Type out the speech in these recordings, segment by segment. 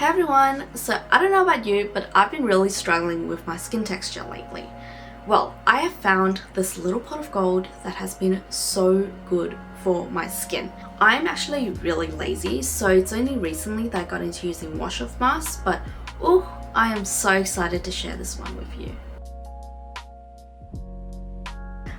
Hey everyone! So I don't know about you, but I've been really struggling with my skin texture lately. Well, I have found this little pot of gold that has been so good for my skin. I'm actually really lazy, so it's only recently that I got into using wash-off masks, but oh, I am so excited to share this one with you.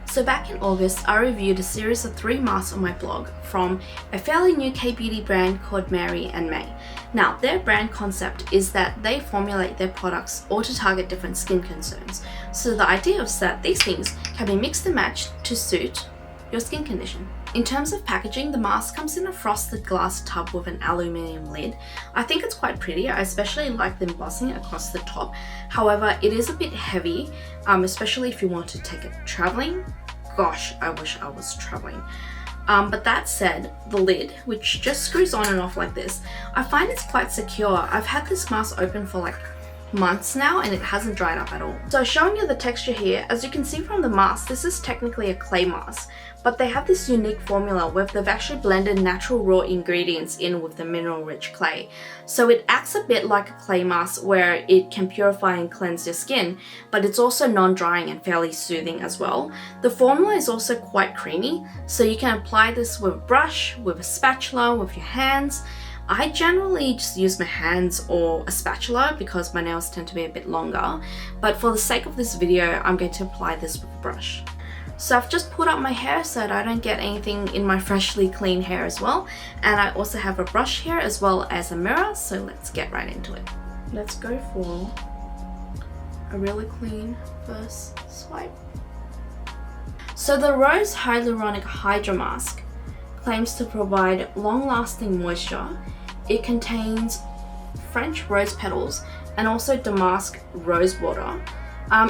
So back in August, I reviewed a series of 3 masks on my blog from a fairly new K-beauty brand called Mary and May. Now, their brand concept is that they formulate their products all to target different skin concerns. So the idea is that these things can be mixed and matched to suit your skin condition. In terms of packaging, the mask comes in a frosted glass tub with an aluminium lid. I think it's quite pretty. I especially like the embossing across the top. However, it is a bit heavy, especially if you want to take it traveling. Gosh, I wish I was traveling. But that said, the lid, which just screws on and off like this, I find it's quite secure. I've had this mask open for like months now and it hasn't dried up at all. So showing you the texture here, as you can see from the mask, this is technically a clay mask, but they have this unique formula where they've actually blended natural raw ingredients in with the mineral rich clay. So it acts a bit like a clay mask where it can purify and cleanse your skin, but it's also non-drying and fairly soothing as well. The formula is also quite creamy, so you can apply this with a brush, with a spatula, with your hands. I generally just use my hands or a spatula because my nails tend to be a bit longer, but for the sake of this video, I'm going to apply this with a brush. So I've just pulled up my hair so that I don't get anything in my freshly clean hair as well, and I also have a brush here as well as a mirror, so let's get right into it. Let's go for a really clean first swipe. So the Rose Hyaluronic Hydra mask claims to provide long-lasting moisture. It contains French rose petals and also damask rose water.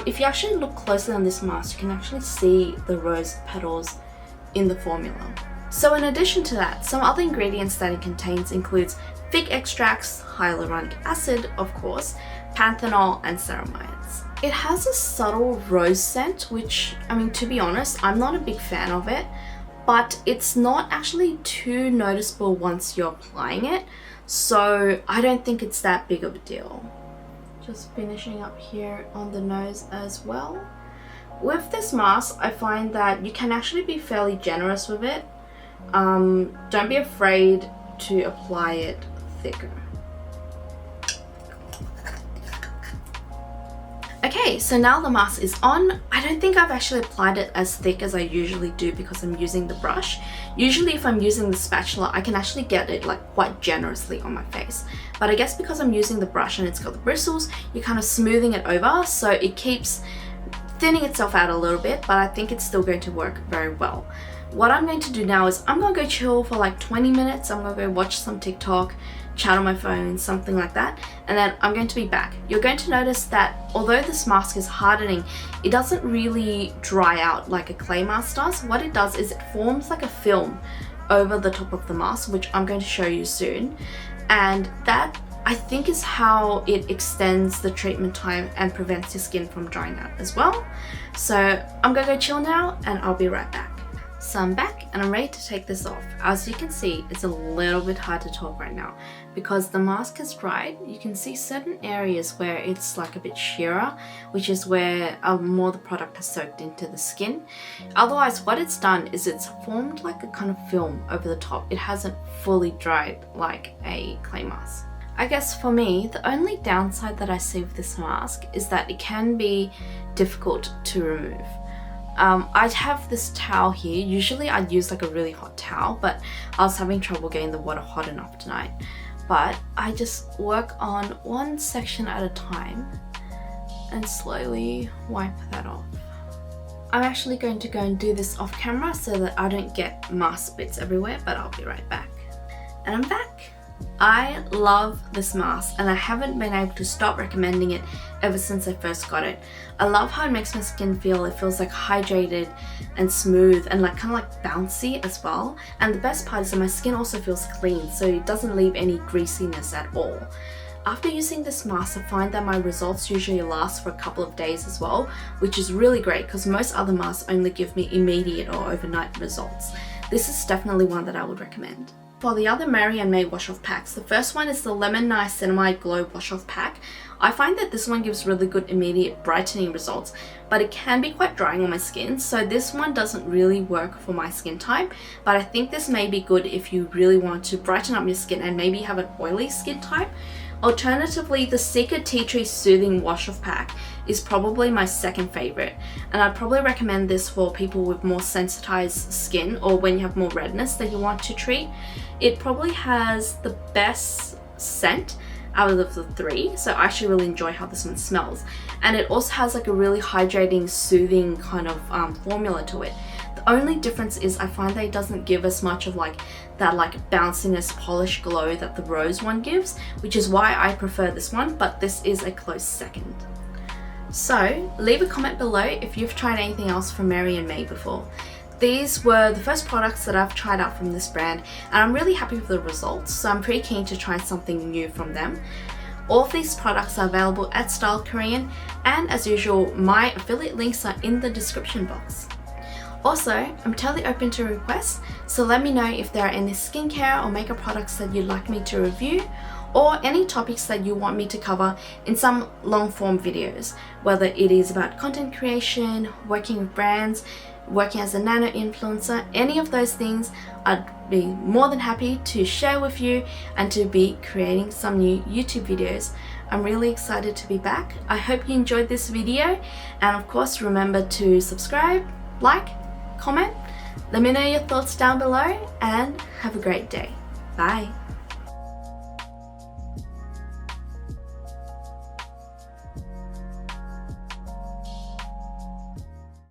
If you actually look closely on this mask, you can actually see the rose petals in the formula. So in addition to that, some other ingredients that it contains includes fig extracts, hyaluronic acid, of course, panthenol, and ceramides. It has a subtle rose scent, which, to be honest, I'm not a big fan of it, but it's not actually too noticeable once you're applying it, so I don't think it's that big of a deal. Just finishing up here on the nose as well. With this mask, I find that you can actually be fairly generous with it. Don't be afraid to apply it thicker. Okay, so now the mask is on. I don't think I've actually applied it as thick as I usually do because I'm using the brush. Usually if I'm using the spatula, I can actually get it like quite generously on my face. But I guess because I'm using the brush and it's got the bristles, you're kind of smoothing it over, so it keeps thinning itself out a little bit, but I think it's still going to work very well. What I'm going to do now is I'm going to go chill for like 20 minutes. I'm going to go watch some TikTok, chat on my phone, something like that, and then I'm going to be back. You're going to notice that although this mask is hardening, it doesn't really dry out like a clay mask does. What it does is it forms like a film over the top of the mask, which I'm going to show you soon, and that I think is how it extends the treatment time and prevents your skin from drying out as well. So I'm gonna go chill now and I'll be right back. So I'm back and I'm ready to take this off. As you can see, it's a little bit hard to talk right now because the mask has dried. You can see certain areas where it's like a bit sheerer, which is where more the product has soaked into the skin. Otherwise, what it's done is it's formed like a kind of film over the top. It hasn't fully dried like a clay mask. I guess for me, the only downside that I see with this mask is that it can be difficult to remove. I have this towel here. Usually I'd use like a really hot towel, but I was having trouble getting the water hot enough tonight. But I just work on one section at a time and slowly wipe that off. I'm actually going to go and do this off camera so that I don't get mask bits everywhere, but I'll be right back. And I'm back. I love this mask and I haven't been able to stop recommending it ever since I first got it. I love how it makes my skin feel. It feels like hydrated and smooth and like kind of like bouncy as well. And the best part is that my skin also feels clean, so it doesn't leave any greasiness at all. After using this mask, I find that my results usually last for a couple of days as well, which is really great because most other masks only give me immediate or overnight results. This is definitely one that I would recommend. For the other Mary and May wash off packs, the first one is the Lemon Niacinamide Glow Wash Off Pack. I find that this one gives really good immediate brightening results, but it can be quite drying on my skin, so this one doesn't really work for my skin type, but I think this may be good if you really want to brighten up your skin and maybe have an oily skin type. Alternatively, the Cica Tea Tree Soothing Wash Off Pack is probably my second favorite, and I'd probably recommend this for people with more sensitized skin or when you have more redness that you want to treat. It probably has the best scent out of the three, so I actually really enjoy how this one smells, and it also has like a really hydrating, soothing kind of formula to it. The only difference is I find that it doesn't give as much of like that bounciness, polish glow that the rose one gives, which is why I prefer this one, but this is a close second. So leave a comment below if you've tried anything else from Mary and May before. These were the first products that I've tried out from this brand, and I'm really happy with the results, so I'm pretty keen to try something new from them. All of these products are available at STALK Korean, and as usual, my affiliate links are in the description box. Also, I'm totally open to requests, so let me know if there are any skincare or makeup products that you'd like me to review, or any topics that you want me to cover in some long form videos, whether it is about content creation, working with brands, working as a nano influencer, any of those things. I'd be more than happy to share with you and to be creating some new YouTube videos. I'm really excited to be back. I hope you enjoyed this video, and of course remember to subscribe, like, comment, let me know your thoughts down below, and have a great day. Bye.